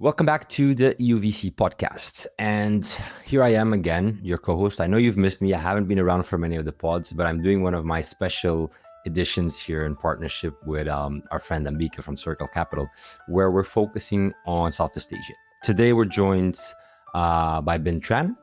Welcome back to the EUVC Podcast. And here I am again, your co-host. I know you've missed me. I haven't been around for many of the pods, but I'm doing one of my special editions here in partnership with our friend Ambika from Circle Capital, where we're focusing on Southeast Asia. Today, we're joined by Binh Tran,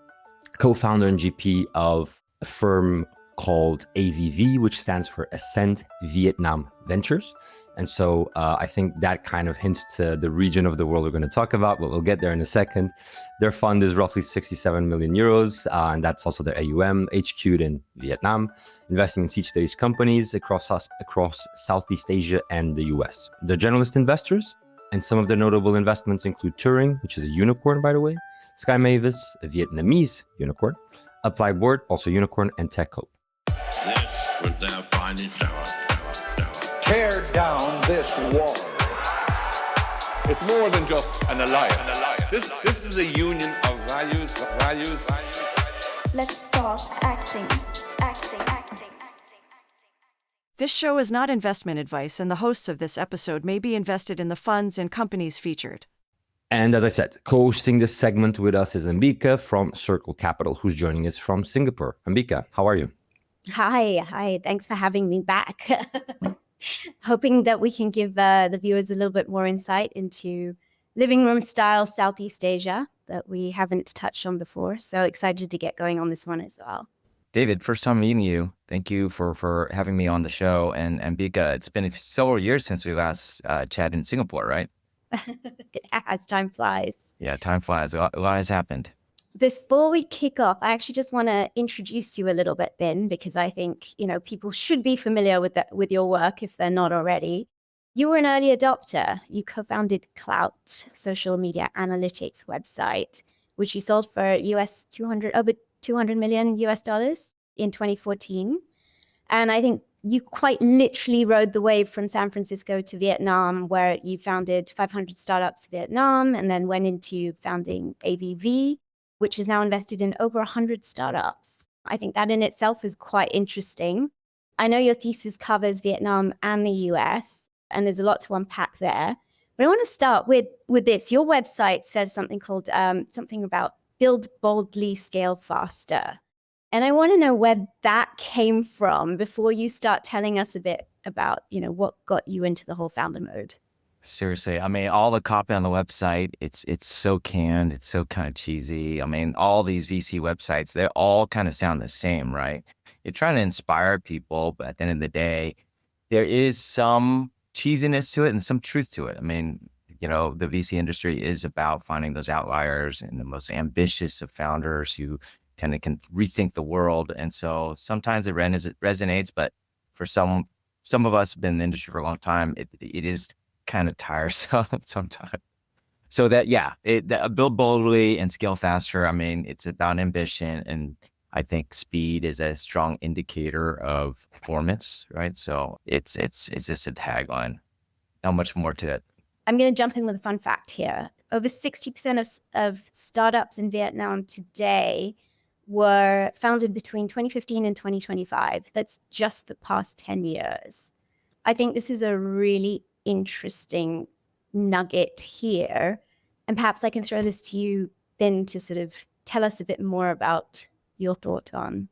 co-founder and GP of a firm called AVV, which stands for Ascent Vietnam Ventures. And so I think that kind of hints to the region of the world we're going to talk about, but we'll get there in a second. Their fund is roughly 67 million euros, and that's also their AUM, HQ'd in Vietnam, investing in seed-stage companies across Southeast Asia and the US. They're generalist investors, and some of their notable investments include Turing, which is a unicorn, by the way, Skymavis, a Vietnamese unicorn, ApplyBoard, also a unicorn, and TechCo. This was their finest hour. Tear down this wall. It's more than just an alliance. This is a union of values. Let's start acting. This show is not investment advice, and the hosts of this episode may be invested in the funds and companies featured. And as I said, co-hosting this segment with us is Ambika from Circle Capital, who's joining us from Singapore. Ambika, how are you? Hi. Thanks for having me back. Hoping that we can give the viewers a little bit more insight into living room style Southeast Asia that we haven't touched on before. So excited to get going on this one as well. David, first time meeting you. Thank you for having me on the show. And Ambika, it's been several years since we last chatted in Singapore, right? As time flies. Yeah, time flies. A lot has happened. Before we kick off, I actually just want to introduce you a little bit, Binh, because I think, people should be familiar with your work if they're not already. You were an early adopter. You co-founded Klout, social media analytics website, which you sold for over 200 million US dollars in 2014. And I think you quite literally rode the wave from San Francisco to Vietnam, where you founded 500 Startups Vietnam and then went into founding AVV, which is now invested in over 100 startups. I think that in itself is quite interesting. I know your thesis covers Vietnam and the US, and there's a lot to unpack there. But I want to start with this. Your website says something called something about build boldly, scale faster. And I want to know where that came from before you start telling us a bit about, what got you into the whole founder mode. Seriously, I mean, all the copy on the website, it's so canned, it's so kind of cheesy. I mean, all these VC websites, they all kind of sound the same, right? You're trying to inspire people, but at the end of the day, there is some cheesiness to it and some truth to it. I mean, the VC industry is about finding those outliers and the most ambitious of founders who kind of can rethink the world. And so sometimes it resonates, but for some of us who've been in the industry for a long time, it is kind of tiresome sometimes. So build boldly and scale faster. I mean, it's about ambition, and I think speed is a strong indicator of performance, right? So it's just a tagline. Not much more to it. I'm going to jump in with a fun fact here. Over 60% of startups in Vietnam today were founded between 2015 and 2025. That's just the past 10 years. I think this is a really interesting nugget here. And perhaps I can throw this to you, Binh, to sort of tell us a bit more about your thought on.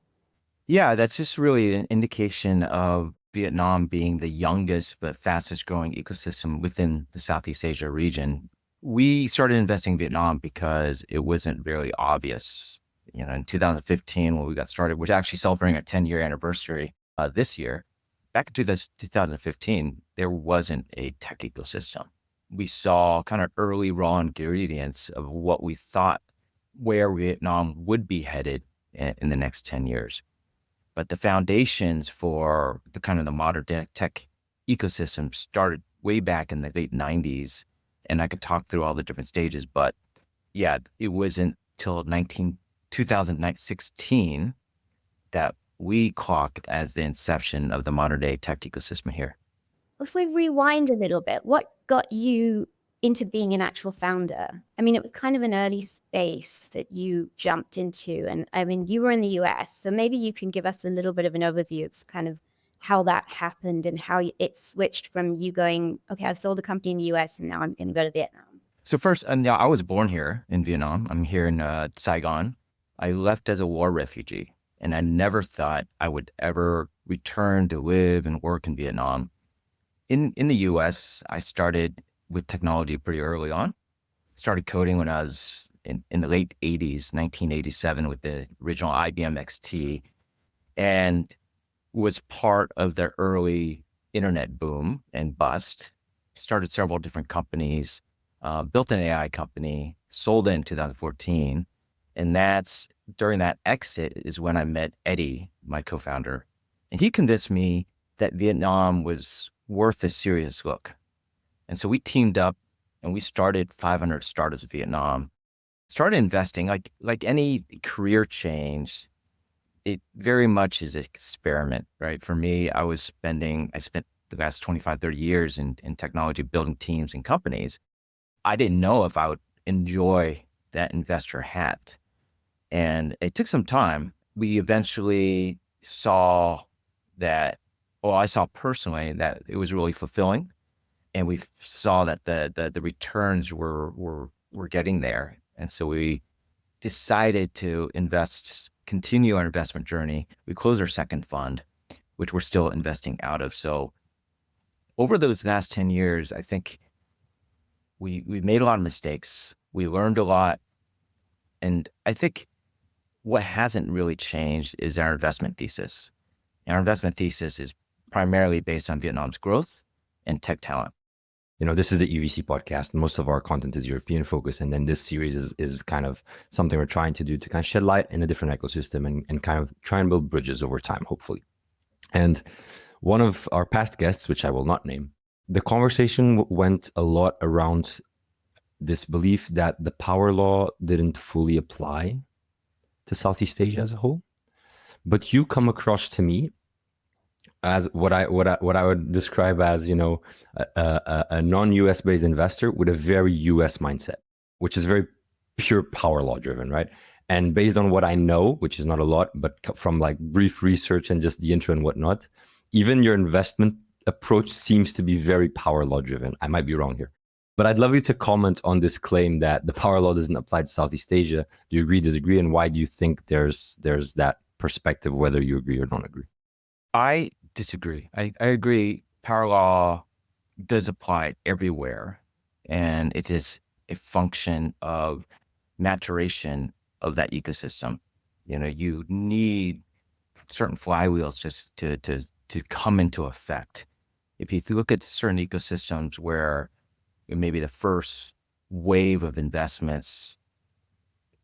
Yeah, that's just really an indication of Vietnam being the youngest but fastest growing ecosystem within the Southeast Asia region. We started investing in Vietnam because it wasn't really obvious. In 2015, when we got started, we're actually celebrating our 10-year anniversary this year. Back in 2015, there wasn't a tech ecosystem. We saw kind of early raw ingredients of what we thought where Vietnam would be headed in the next 10 years. But the foundations for the modern tech ecosystem started way back in the late 90s. And I could talk through all the different stages, but yeah, it wasn't till 2016 that we clock as the inception of the modern day tech ecosystem here. If we rewind a little bit, what got you into being an actual founder? I mean, it was kind of an early space that you jumped into. And I mean, you were in the US, so maybe you can give us a little bit of an overview of kind of how that happened and how it switched from you going, okay, I've sold a company in the US and now I'm going to go to Vietnam. So first, yeah, I was born here in Vietnam. I'm here in Saigon. I left as a war refugee, and I never thought I would ever return to live and work in Vietnam. In the US, I started with technology pretty early on. Started coding when I was in the late 80s, 1987, with the original IBM XT, and was part of the early internet boom and bust. Started several different companies, built an AI company, sold it in 2014. And that's during that exit is when I met Eddie, my co-founder. And he convinced me that Vietnam was worth a serious look. And so we teamed up and we started 500 startups in Vietnam, started investing like any career change. It very much is an experiment, right? For me, I spent the last 25, 30 years in technology, building teams and companies. I didn't know if I would enjoy that investor hat. And it took some time. We eventually saw that, well, I saw personally that it was really fulfilling. And we saw that the returns were getting there. And so we decided to continue our investment journey. We closed our second fund, which we're still investing out of. So over those last 10 years, I think we made a lot of mistakes. We learned a lot. And I think what hasn't really changed is our investment thesis. And our investment thesis is primarily based on Vietnam's growth and tech talent. This is the EUVC podcast. Most of our content is European focused. And then this series is kind of something we're trying to do to kind of shed light in a different ecosystem and kind of try and build bridges over time, hopefully. And one of our past guests, which I will not name, the conversation went a lot around this belief that the power law didn't fully apply to Southeast Asia as a whole. But you come across to me as what I would describe as, a non-US based investor with a very US mindset, which is very pure power law driven, right? And based on what I know, which is not a lot, but from like brief research and just the intro and whatnot, even your investment approach seems to be very power law driven. I might be wrong here, but I'd love you to comment on this claim that the power law doesn't apply to Southeast Asia. Do you agree, disagree? And why do you think there's that perspective, whether you agree or don't agree? I disagree. I agree. Power law does apply everywhere, and it is a function of maturation of that ecosystem. You need certain flywheels just to come into effect. If you look at certain ecosystems where maybe the first wave of investments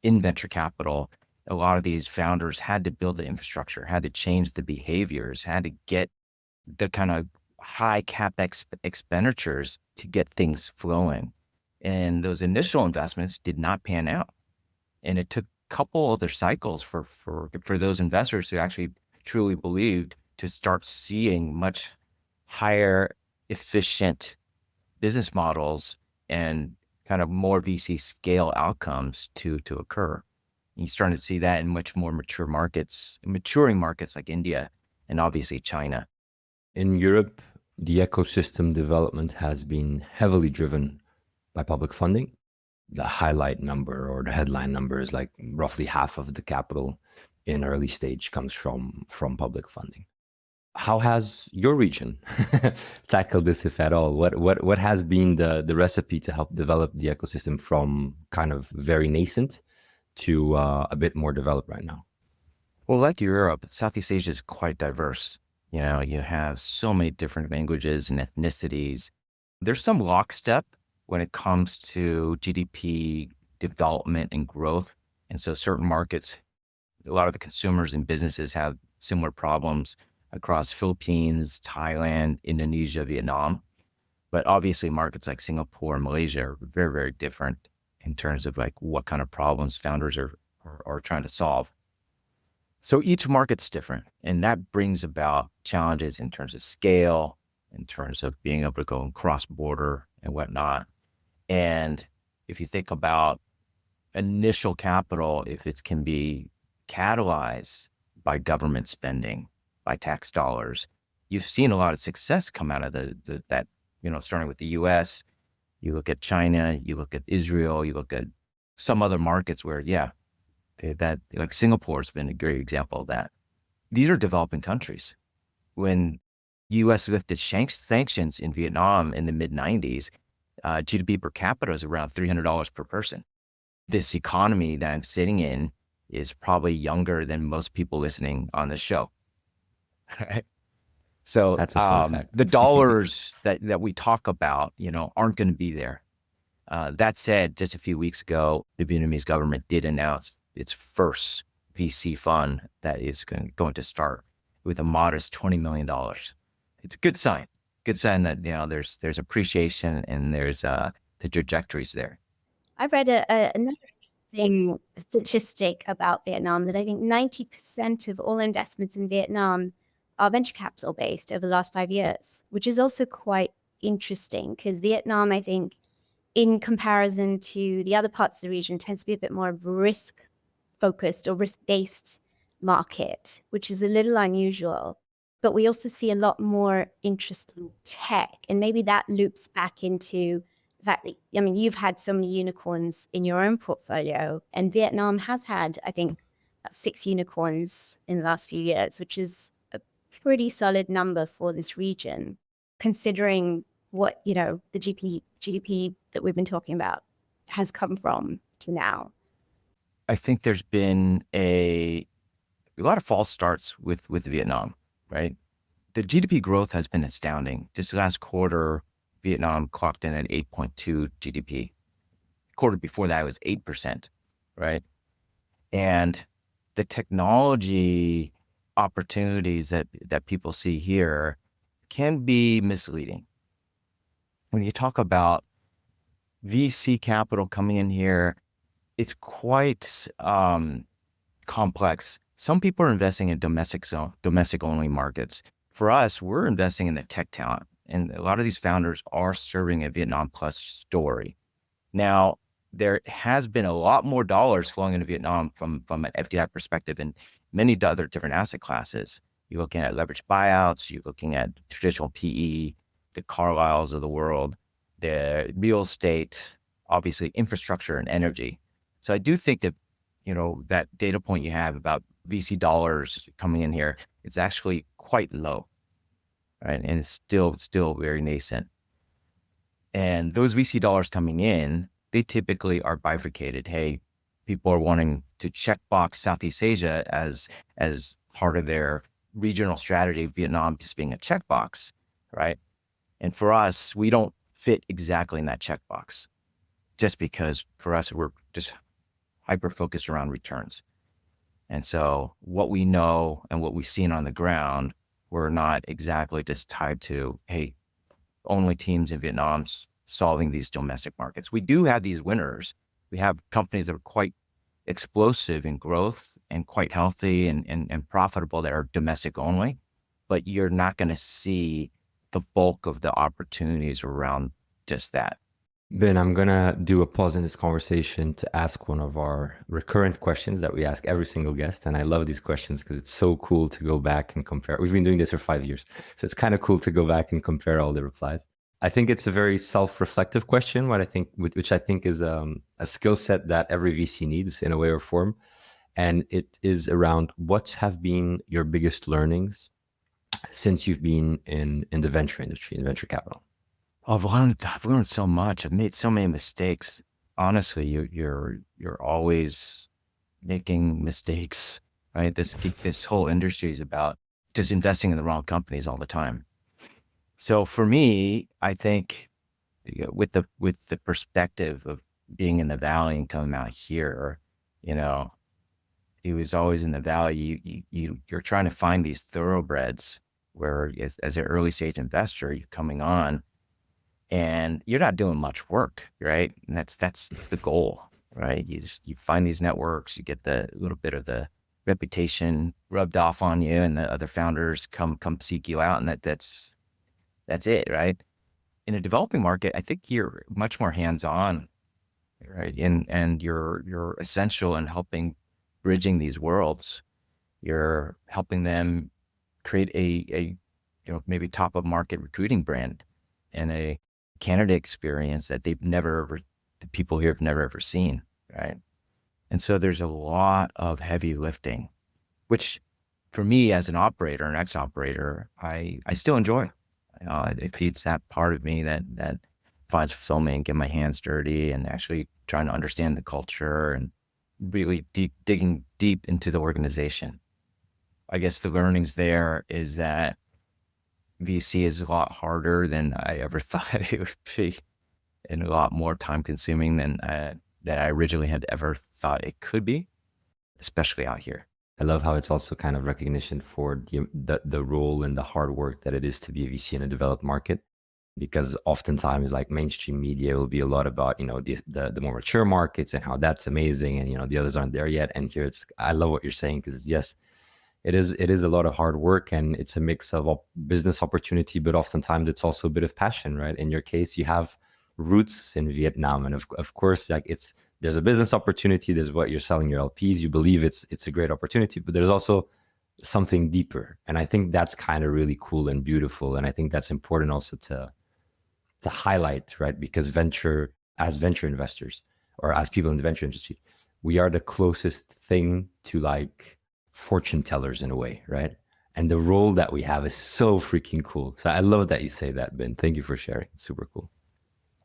in venture capital, a lot of these founders had to build the infrastructure, had to change the behaviors, had to get the kind of high CapEx expenditures to get things flowing. And those initial investments did not pan out. And it took a couple other cycles for those investors who actually truly believed to start seeing much higher efficient business models and kind of more VC scale outcomes to occur. You're starting to see that in much more maturing markets like India and obviously China. In Europe, the ecosystem development has been heavily driven by public funding. The highlight number or the headline number is like roughly half of the capital in early stage comes from public funding. How has your region tackled this, if at all? What has been the recipe to help develop the ecosystem from kind of very nascent to a bit more developed right now? Well, like Europe, Southeast Asia is quite diverse. You have so many different languages and ethnicities. There's some lockstep when it comes to GDP development and growth. And so certain markets, a lot of the consumers and businesses have similar problems across Philippines, Thailand, Indonesia, Vietnam. But obviously markets like Singapore and Malaysia are very, very different in terms of like what kind of problems founders are trying to solve. So each market's different, and that brings about challenges in terms of scale, in terms of being able to go cross-border and whatnot. And if you think about initial capital, if it can be catalyzed by government spending, by tax dollars, you've seen a lot of success come out of that, starting with the US. You look at China, you look at Israel, you look at some other markets where, that like Singapore has been a great example of that. These are developing countries. When U.S. lifted sanctions in Vietnam in the mid-90s, GDP per capita is around $300 per person. This economy that I'm sitting in is probably younger than most people listening on this show. Right? So That's a fun fact. the dollars that we talk about, aren't going to be there. That said, just a few weeks ago, the Vietnamese government did announce its first VC fund that is going to start with a modest $20 million. It's a good sign. Good sign that there's appreciation and there's the trajectories there. I read another interesting statistic about Vietnam that I think 90% of all investments in Vietnam are venture capital based over the last 5 years, which is also quite interesting because Vietnam, I think, in comparison to the other parts of the region, tends to be a bit more of a risk focused or risk based market, which is a little unusual. But we also see a lot more interest in tech, and maybe that loops back into the fact that, you've had so many unicorns in your own portfolio, and Vietnam has had, I think, 6 unicorns in the last few years, which is a pretty solid number for this region, considering what, the GDP that we've been talking about has come from to now. I think there's been a lot of false starts with Vietnam, right? The GDP growth has been astounding. Just last quarter, Vietnam clocked in at 8.2 GDP. Quarter before that was 8%, right? And the technology opportunities that people see here can be misleading. When you talk about VC capital coming in here, it's quite complex. Some people are investing in domestic only markets. For us, we're investing in the tech talent, and a lot of these founders are serving a Vietnam Plus story. Now, there has been a lot more dollars flowing into Vietnam from an FDI perspective in many other different asset classes. You're looking at leveraged buyouts, you're looking at traditional PE, the Carlyles of the world, the real estate, obviously infrastructure and energy. So I do think that, that data point you have about VC dollars coming in here, it's actually quite low, right? And it's still very nascent. And those VC dollars coming in, they typically are bifurcated. Hey, people are wanting to checkbox Southeast Asia as part of their regional strategy, Vietnam just being a checkbox, right? And for us, we don't fit exactly in that checkbox, just because for us, we're just hyper-focused around returns. And so what we know and what we've seen on the ground, we're not exactly just tied to, hey, only teams in Vietnam solving these domestic markets. We do have these winners. We have companies that are quite explosive in growth and quite healthy and profitable that are domestic only, but you're not going to see the bulk of the opportunities around just that. Ben, I'm going to do a pause in this conversation to ask one of our recurrent questions that we ask every single guest. And I love these questions because it's so cool to go back and compare. We've been doing this for 5 years, so it's kind of cool to go back and compare all the replies. I think it's a very self-reflective question, which I think is a skill set that every VC needs in a way or form. And it is around what have been your biggest learnings since you've been in the venture industry, in venture capital. I've learned so much. I've made so many mistakes. Honestly, you're always making mistakes, right? This whole industry is about just investing in the wrong companies all the time. So for me, I think with the perspective of being in the Valley and coming out here, it was always in the Valley. You're trying to find these thoroughbreds where as an early stage investor, you're coming on and you're not doing much work, right? And that's the goal, right? You find these networks, you get the little bit of the reputation rubbed off on you, and the other founders come seek you out, and that's it, right? In a developing market, I think you're much more hands-on, right? And you're essential in helping bridging these worlds. You're helping them create a maybe top of market recruiting brand and a candidate experience that the people here have never ever seen, right? And so there's a lot of heavy lifting, which for me as an operator, an ex-operator, I still enjoy. It feeds that part of me that finds fulfillment and get my hands dirty and actually trying to understand the culture and really digging deep into the organization. I guess the learnings there is that VC is a lot harder than I ever thought it would be, and a lot more time consuming than that I originally had ever thought it could be, especially out here. I love how it's also kind of recognition for the role and the hard work that it is to be a VC in a developed market. Because oftentimes, like, mainstream media will be a lot about, the more mature markets and how that's amazing, and the others aren't there yet. And here I love what you're saying, because yes, it is a lot of hard work, and it's a mix of business opportunity, but oftentimes it's also a bit of passion, right? In your case, you have roots in Vietnam, and of course, like, there's a business opportunity. There's what you're selling your LPs. You believe it's a great opportunity, but there's also something deeper, and I think that's kind of really cool and beautiful, and I think that's important also to highlight, right? Because as venture investors, or as people in the venture industry, we are the closest thing to, like, fortune tellers in a way, right? And the role that we have is so freaking cool. So I love that you say that, Ben. Thank you for sharing. It's super cool.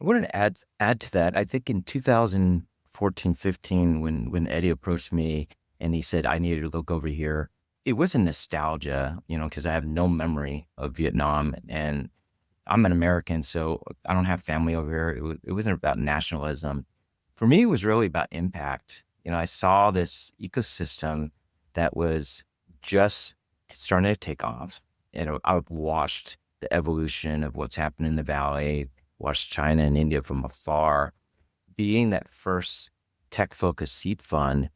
I wanted to add to that. I think in 2014, 15, when Eddie approached me and he said I needed to look over here, it wasn't nostalgia, because I have no memory of Vietnam, and I'm an American, so I don't have family over here. It wasn't about nationalism. For me, it was really about impact. I saw this ecosystem that was just starting to take off. I've watched the evolution of what's happened in the Valley, watched China and India from afar. Being that first tech-focused seed fund,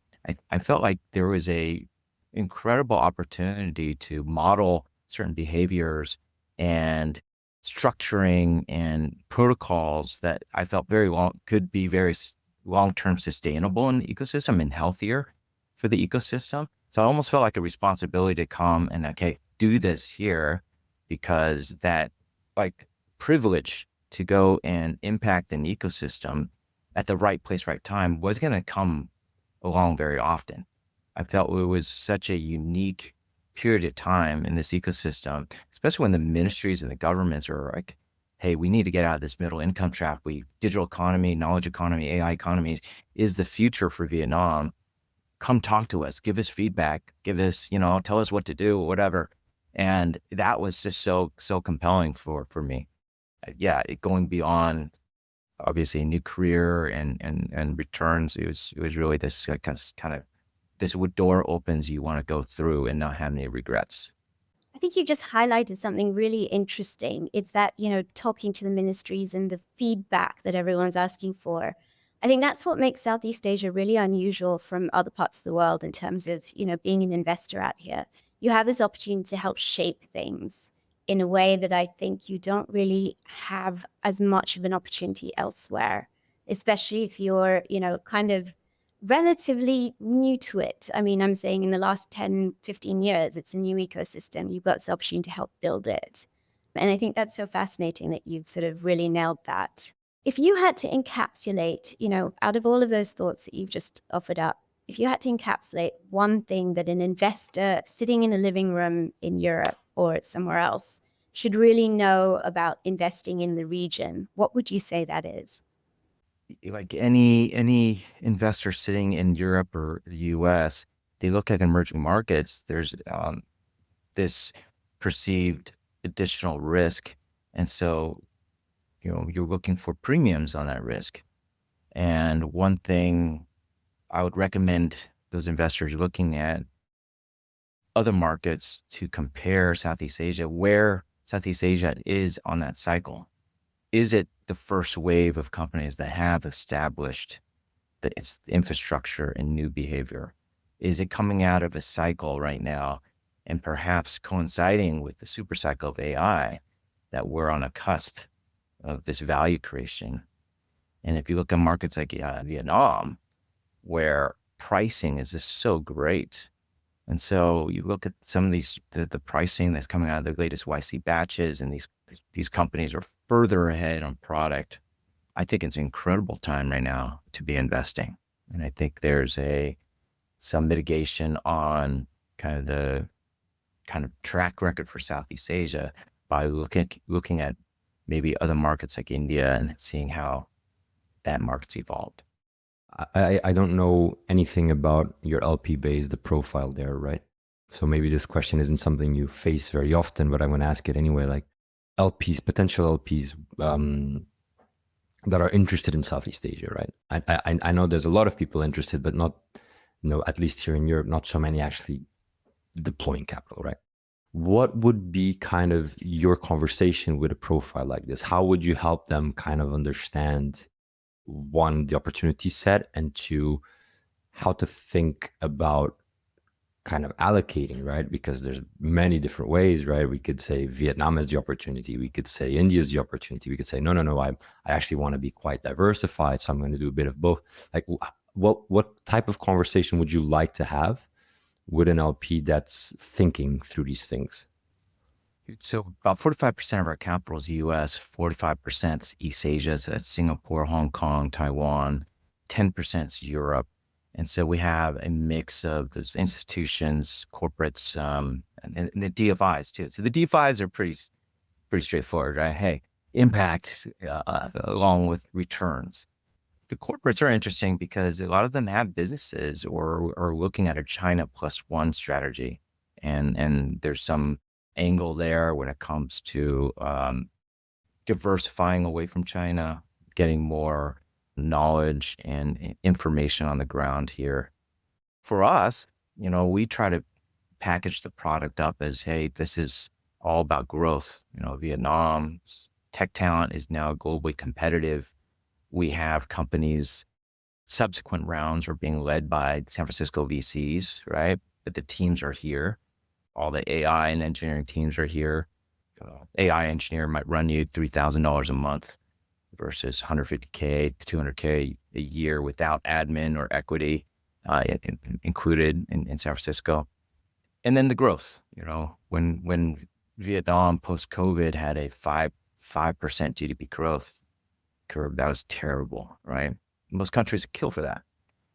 I felt like there was a incredible opportunity to model certain behaviors and structuring and protocols that I felt could be very long-term sustainable in the ecosystem and healthier for the ecosystem. So I almost felt like a responsibility to come and, okay, do this here, because that, like, privilege to go and impact an ecosystem at the right place, right time was going to come along very often. I felt it was such a unique period of time in this ecosystem, especially when the ministries and the governments are like, hey, we need to get out of this middle income trap. Digital economy, knowledge economy, AI economies is the future for Vietnam. Come talk to us, give us feedback, give us, tell us what to do, whatever. And that was just so compelling for me. Going beyond obviously a new career and returns, it was really this kind of this door opens you want to go through and not have any regrets. I think you just highlighted something really interesting. It's that, talking to the ministries and the feedback that everyone's asking for. I think that's what makes Southeast Asia really unusual from other parts of the world in terms of, being an investor out here. You have this opportunity to help shape things in a way that I think you don't really have as much of an opportunity elsewhere, especially if you're, kind of relatively new to it. I mean, I'm saying in the last 10, 15 years, it's a new ecosystem. You've got this opportunity to help build it. And I think that's so fascinating that you've sort of really nailed that. If you had to encapsulate, out of all of those thoughts that you've just offered up, if you had to encapsulate one thing that an investor sitting in a living room in Europe or somewhere else should really know about investing in the region, what would you say that is? Like any investor sitting in Europe or the US, they look at emerging markets. There's this perceived additional risk. And so, you're looking for premiums on that risk. And one thing I would recommend those investors looking at other markets to compare Southeast Asia, where Southeast Asia is on that cycle. Is it the first wave of companies that have established its infrastructure and new behavior? Is it coming out of a cycle right now and perhaps coinciding with the super cycle of AI that we're on a cusp of this value creation? And if you look at markets like Vietnam, where pricing is just so great. And so you look at some of the pricing that's coming out of the latest YC batches, and these companies are further ahead on product, I think it's an incredible time right now to be investing. And I think there's some mitigation on kind of the track record for Southeast Asia by looking at maybe other markets like India and seeing how that market's evolved. I don't know anything about your LP base, the profile there, right? So maybe this question isn't something you face very often, but I want to ask it anyway. Like LPs, potential LPs that are interested in Southeast Asia, right? I know there's a lot of people interested, but not, at least here in Europe, not so many actually deploying capital, right? What would be kind of your conversation with a profile like this? How would you help them kind of understand, one, the opportunity set, and two, how to think about kind of allocating, right? Because there's many different ways, right? We could say Vietnam is the opportunity. We could say India is the opportunity. We could say, no, I actually want to be quite diversified, so I'm going to do a bit of both. Like, what type of conversation would you like to have with an LP that's thinking through these things? So about 45% of our capital is US, 45% is East Asia, so that's Singapore, Hong Kong, Taiwan, 10% is Europe. And so we have a mix of those institutions, corporates, and the DFIs too. So the DFIs are pretty straightforward, right? Hey, impact along with returns. The corporates are interesting because a lot of them have businesses or are looking at a China plus one strategy. And there's some angle there when it comes to diversifying away from China, getting more knowledge and information on the ground here. For us, we try to package the product up as, hey, this is all about growth. Vietnam's tech talent is now globally competitive. We have companies, subsequent rounds are being led by San Francisco VCs, right? But the teams are here. All the AI and engineering teams are here. AI engineer might run you $3,000 a month versus $150K to $200K a year without admin or equity included in San Francisco. And then the growth, when Vietnam post-COVID had a 5% GDP growth curve, that was terrible, right? Most countries would kill for that.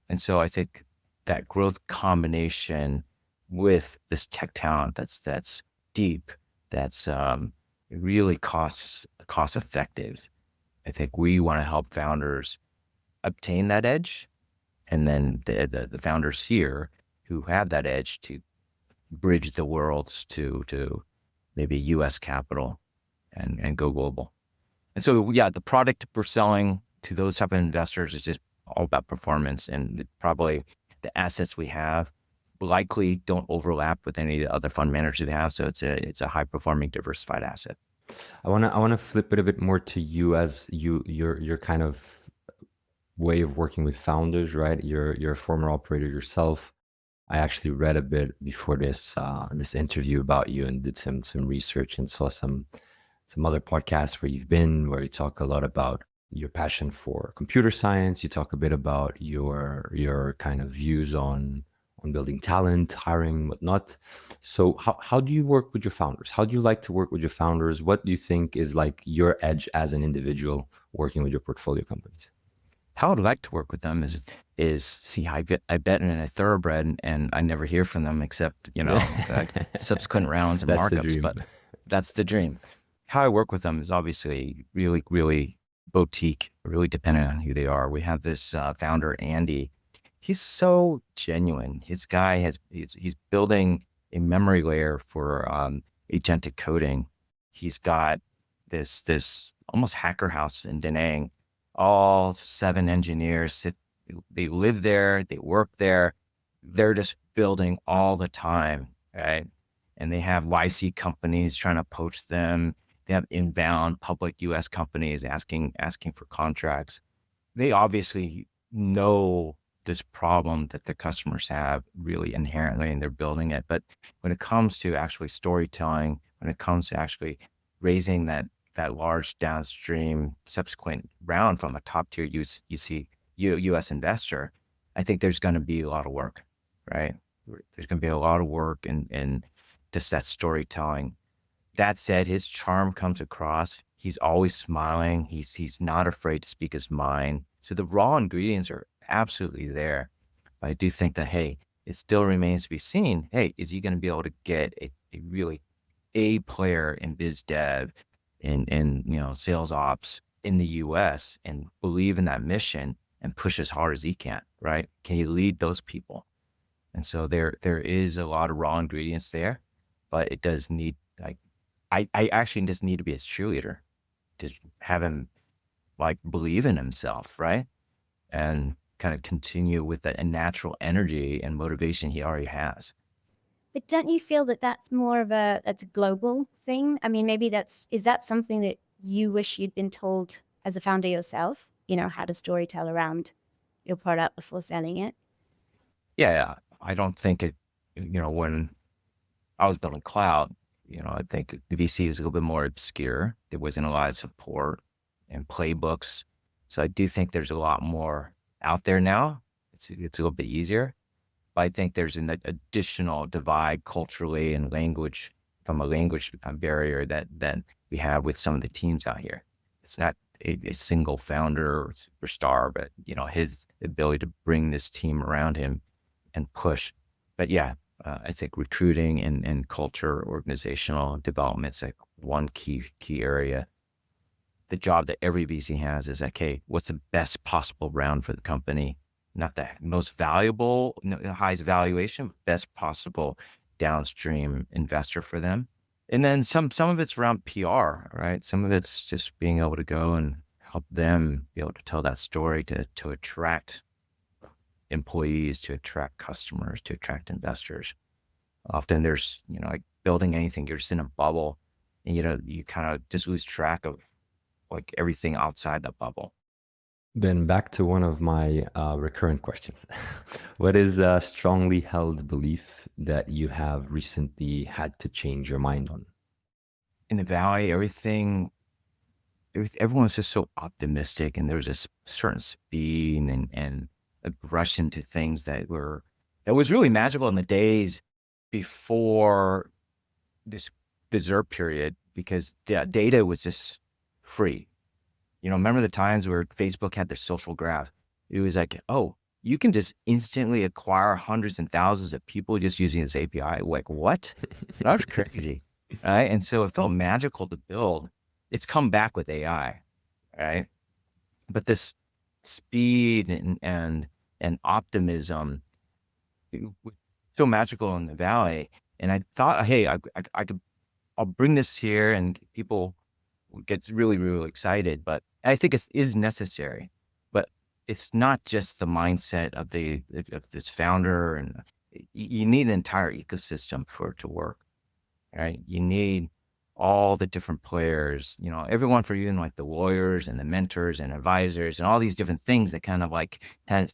And so I think that growth combination with this tech talent that's deep, that's really cost effective. I think we want to help founders obtain that edge, and then the founders here who have that edge to bridge the worlds to maybe U.S. capital and go global. And so, yeah, the product we're selling to those type of investors is just all about performance, and probably the assets we have likely don't overlap with any of the other fund managers they have. So it's a high performing, diversified asset. I wanna flip it a bit more to you as your kind of way of working with founders, right? You're a former operator yourself. I actually read a bit before this interview about you and did some research and saw some other podcasts where you've been, where you talk a lot about your passion for computer science. You talk a bit about your kind of views on building talent, hiring, whatnot. So how do you work with your founders? How do you like to work with your founders? What do you think is like your edge as an individual working with your portfolio companies? How I'd like to work with them is I bet in a thoroughbred and I never hear from them except, subsequent rounds and markups, but that's the dream. How I work with them is obviously really, really boutique, really dependent on who they are. We have this founder, Andy. He's so genuine. He's building a memory layer for agentic coding. He's got this almost hacker house in Da Nang. All 7 engineers they live there, they work there. They're just building all the time, right? And they have YC companies trying to poach them. They have inbound public US companies asking for contracts. They obviously know this problem that the customers have really inherently, and they're building it. But when it comes to actually storytelling, when it comes to actually raising that large downstream subsequent round from a top tier US investor, I think there's going to be a lot of work, right? There's going to be a lot of work and just that storytelling. That said, his charm comes across. He's always smiling. He's not afraid to speak his mind. So the raw ingredients are absolutely there. But I do think that, hey, it still remains to be seen. Hey, is he going to be able to get a really A player in biz dev and sales ops in the US and believe in that mission and push as hard as he can, right? Can he lead those people? And so there is a lot of raw ingredients there, but it does need, like, I actually just need to be his cheerleader, to have him like believe in himself, right? And kind of continue with that natural energy and motivation he already has. But don't you feel that that's more of that's a global thing? I mean, maybe is that something that you wish you'd been told as a founder yourself, how to storytell around your product before selling it? Yeah, I don't think it, when I was building Klout, I think the VC was a little bit more obscure. There wasn't a lot of support and playbooks. So I do think there's a lot more out there now. It's a little bit easier. But I think there's an additional divide culturally and language, from a language barrier that we have with some of the teams out here. It's not a single founder or superstar, but his ability to bring this team around him and push. But yeah, I think recruiting and culture, organizational development's like one key area. The job that every VC has is, okay, what's the best possible round for the company? Not the most valuable, highest valuation, best possible downstream investor for them. And then some of it's around PR, right? Some of it's just being able to go and help them be able to tell that story to attract employees, to attract customers, to attract investors. Often there's, like building anything, you're just in a bubble, and you kind of just lose track of like everything outside the bubble. Been back to one of my recurrent questions. What is a strongly held belief that you have recently had to change your mind on? In the Valley, everyone's just so optimistic, and there's this certain speed and aggression to things that was really magical in the days before this ZERP period, because the data was just free. Remember the times where Facebook had their social graph? It was like, oh, you can just instantly acquire hundreds and thousands of people just using this API. Like, what? That was crazy, right? And so it felt magical to build. It's come back with AI, right? But this speed and optimism, it was so magical in the Valley. And I thought, hey, I'll bring this here, and people get really, really excited. But I think it is necessary. But it's not just the mindset of this founder, and you need an entire ecosystem for it to work, right? You need all the different players, everyone for you, and like the lawyers and the mentors and advisors and all these different things that kind of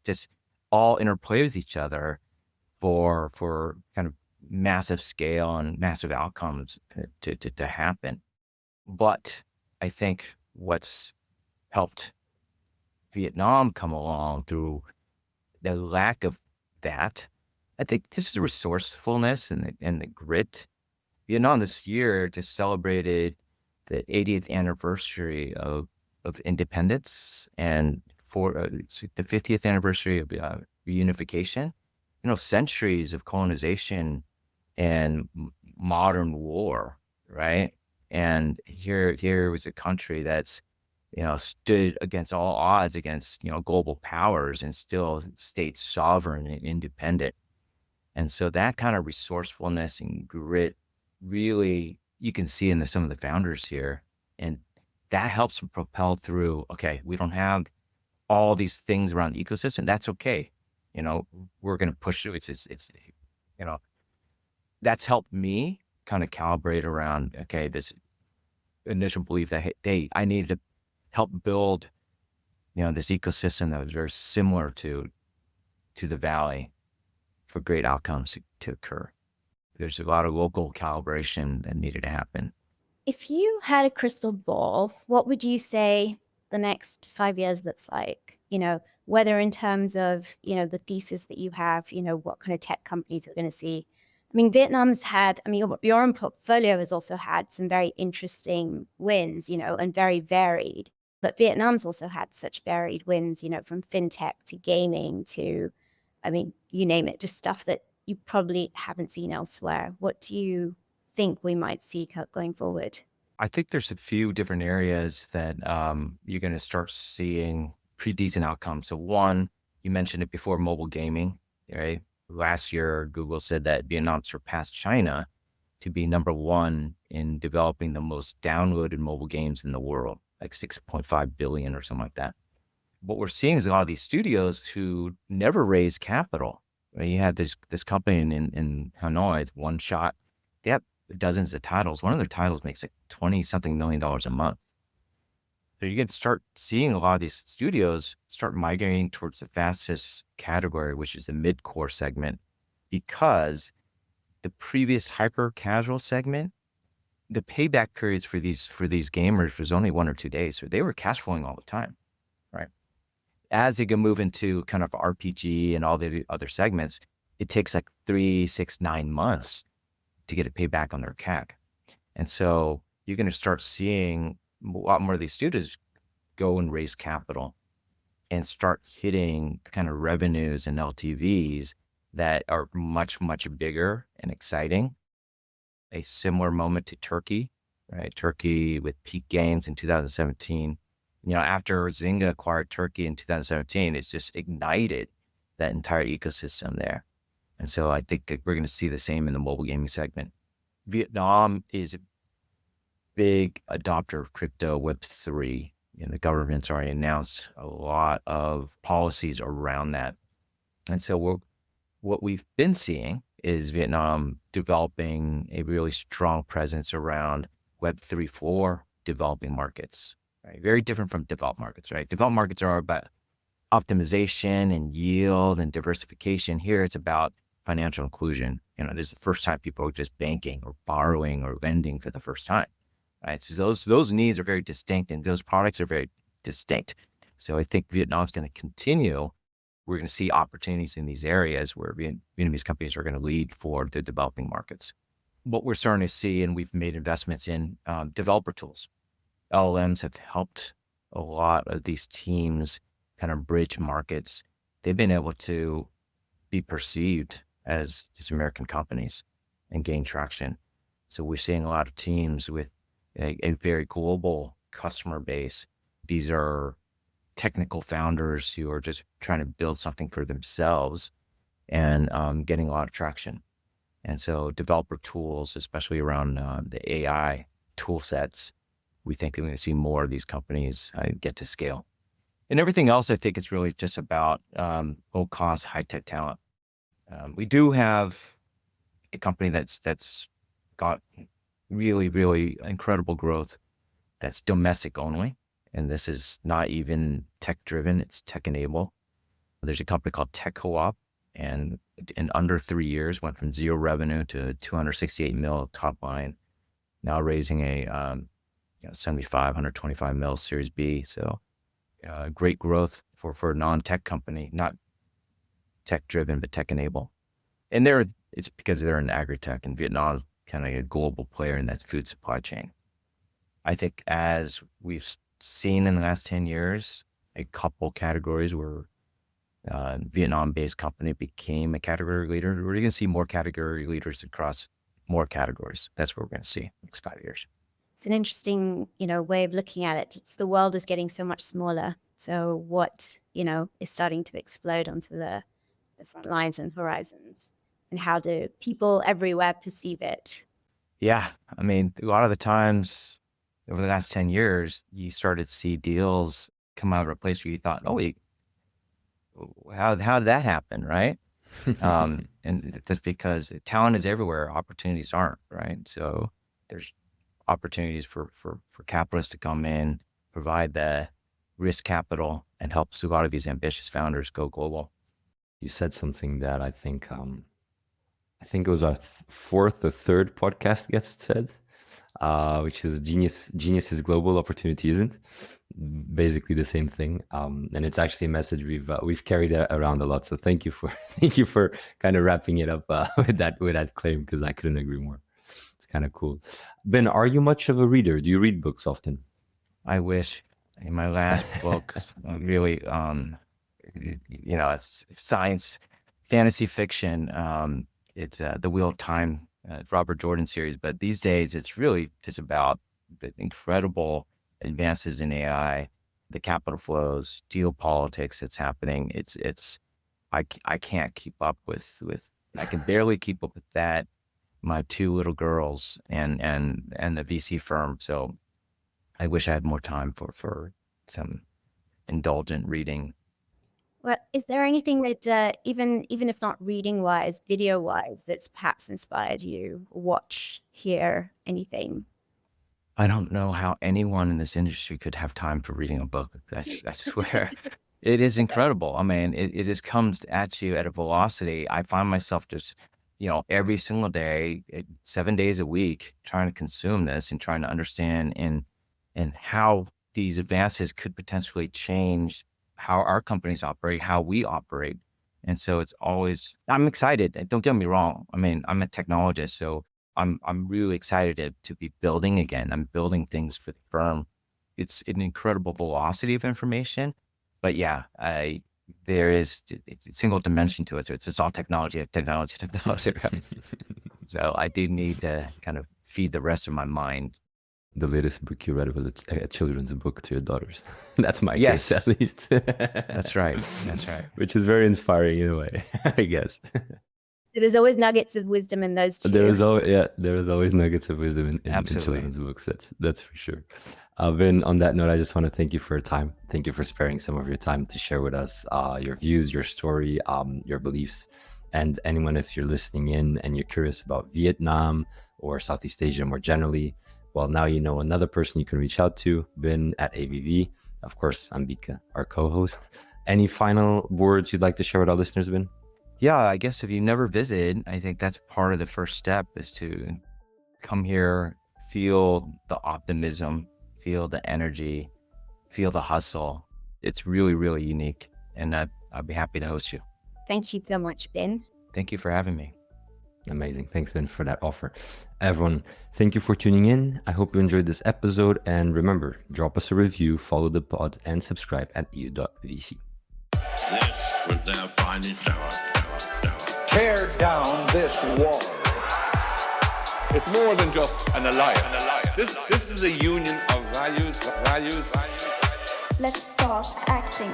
just all interplay with each other for kind of massive scale and massive outcomes to happen. But I think what's helped Vietnam come along through the lack of that, I think just the resourcefulness and the grit. Vietnam this year just celebrated the 80th anniversary of independence, and for the 50th anniversary of reunification. Centuries of colonization and modern war, right? And here was a country that's, stood against all odds against, global powers, and still stayed sovereign and independent. And so that kind of resourcefulness and grit, really, you can see in some of the founders here, and that helps them propel through. Okay, we don't have all these things around the ecosystem. That's okay. We're going to push through. It's that's helped me kind of calibrate around, okay, this initial belief that, hey, I needed to help build, this ecosystem that was very similar to the Valley for great outcomes to occur. There's a lot of local calibration that needed to happen. If you had a crystal ball, what would you say the next 5 years looks like? Whether in terms of, the thesis that you have, what kind of tech companies we're going to see, I mean, Vietnam's had, I mean, your own portfolio has also had some very interesting wins, and very varied. But Vietnam's also had such varied wins, from fintech to gaming to, I mean, you name it, just stuff that you probably haven't seen elsewhere. What do you think we might see going forward? I think there's a few different areas that you're going to start seeing pretty decent outcomes. So one, you mentioned it before, mobile gaming, right? Last year, Google said that Vietnam surpassed China to be number one in developing the most downloaded mobile games in the world, like 6.5 billion or something like that. What we're seeing is a lot of these studios who never raised capital. Right? You had this company in Hanoi, it's One Shot. They have dozens of titles. One of their titles makes like $20-something million a month. So you're going to start seeing a lot of these studios start migrating towards the fastest category, which is the mid-core segment, because the previous hyper casual segment, the payback periods for these gamers was only 1 or 2 days. So they were cash flowing all the time, right? As they can move into kind of RPG and all the other segments, it takes like 3, 6, 9 months to get a payback on their CAC. And so you're going to start seeing a lot more of these studios go and raise capital and start hitting the kind of revenues and LTVs that are much, much bigger and exciting. A similar moment to Turkey, right? Turkey with Peak Games in 2017. After Zynga acquired Turkey in 2017, it's just ignited that entire ecosystem there. And so I think we're going to see the same in the mobile gaming segment. Vietnam is a big adopter of crypto, Web3. The government's already announced a lot of policies around that. And so what we've been seeing is Vietnam developing a really strong presence around Web3 for developing markets, right? Very different from developed markets, right? Developed markets are about optimization and yield and diversification. Here it's about financial inclusion. This is the first time people are just banking or borrowing or lending for the first time, right? So those needs are very distinct and those products are very distinct. So I think Vietnam's going to continue. We're going to see opportunities in these areas where Vietnamese companies are going to lead for the developing markets. What we're starting to see, and we've made investments in developer tools. LLMs have helped a lot of these teams kind of bridge markets. They've been able to be perceived as these American companies and gain traction. So we're seeing a lot of teams with a very global customer base. These are technical founders who are just trying to build something for themselves and getting a lot of traction. And so developer tools, especially around the AI tool sets, we think we're going to see more of these companies get to scale. And everything else, I think, is really just about low-cost, high-tech talent. We do have a company that's got really, really incredible growth that's domestic only. And this is not even tech-driven, it's tech-enabled. There's a company called Tech Co-op, and in under 3 years went from zero revenue to 268 mil top line, now raising a 75, 125 mil Series B. So great growth for a non-tech company, not tech-driven, but tech-enabled. And it's because they're in agri-tech, and Vietnam is kind of a global player in that food supply chain. I think as we've seen in the last 10 years, a couple categories where Vietnam-based company became a category leader. We're going to see more category leaders across more categories. That's what we're going to see in the next 5 years. It's an interesting, way of looking at it. It's the world is getting so much smaller. So what, is starting to explode onto the front lines and horizons, and how do people everywhere perceive it? Yeah. I mean, a lot of the times over the last 10 years, you started to see deals come out of a place where you thought, oh, wait, how did that happen, right? And that's because talent is everywhere, opportunities aren't, right? So there's opportunities for capitalists to come in, provide the risk capital, and help a lot of these ambitious founders go global. You said something that I think it was our fourth or third podcast gets said. which is genius is global, opportunity isn't. Basically the same thing, and it's actually a message we've carried around a lot. So thank you for kind of wrapping it up with that claim, because I couldn't agree more. It's kind of cool. Ben, are you much of a reader? Do you read books often? I wish. In my last book, really, it's science, fantasy fiction. It's the Wheel of Time, Robert Jordan series. But these days, it's really just about the incredible advances in AI, the capital flows, geopolitics that's happening. I can't keep up with I can barely keep up with that. My two little girls and the VC firm. So I wish I had more time for some indulgent reading. Well, is there anything that even if not reading wise, video wise, that's perhaps inspired you? Watch, hear, anything? I don't know how anyone in this industry could have time for reading a book. I swear. It is incredible. I mean, it just comes at you at a velocity. I find myself just, every single day, 7 days a week, trying to consume this and trying to understand and how these advances could potentially change how our companies operate, how we operate. And so I'm excited. Don't get me wrong. I mean, I'm a technologist, so I'm really excited to be building again. I'm building things for the firm. It's an incredible velocity of information, but yeah, it's a single dimension to it. So it's just all technology. So I do need to kind of feed the rest of my mind. The latest book you read was a children's book to your daughters. That's my Yes. case, at least. That's right. Which is very inspiring in a way, I guess. So there's always nuggets of wisdom in those two. There is always nuggets of wisdom in children's books. That's for sure. Vin, on that note, I just want to thank you for your time. Thank you for sparing some of your time to share with us your views, your story, your beliefs. And anyone, if you're listening in and you're curious about Vietnam or Southeast Asia more generally, well, now you know another person you can reach out to, Binh at AVV. Of course, Ambika, our co-host. Any final words you'd like to share with our listeners, Binh? Yeah, I guess if you've never visited, I think that's part of the first step is to come here, feel the optimism, feel the energy, feel the hustle. It's really, really unique. And I'd be happy to host you. Thank you so much, Ben. Thank you for having me. Amazing. Thanks, Ben, for that offer. Everyone, thank you for tuning in. I hope you enjoyed this episode. And remember, drop us a review, follow the pod, and subscribe at EU.VC. This was their finest hour. Tear down this wall. It's more than just an alliance. This is a union of values. Let's start acting.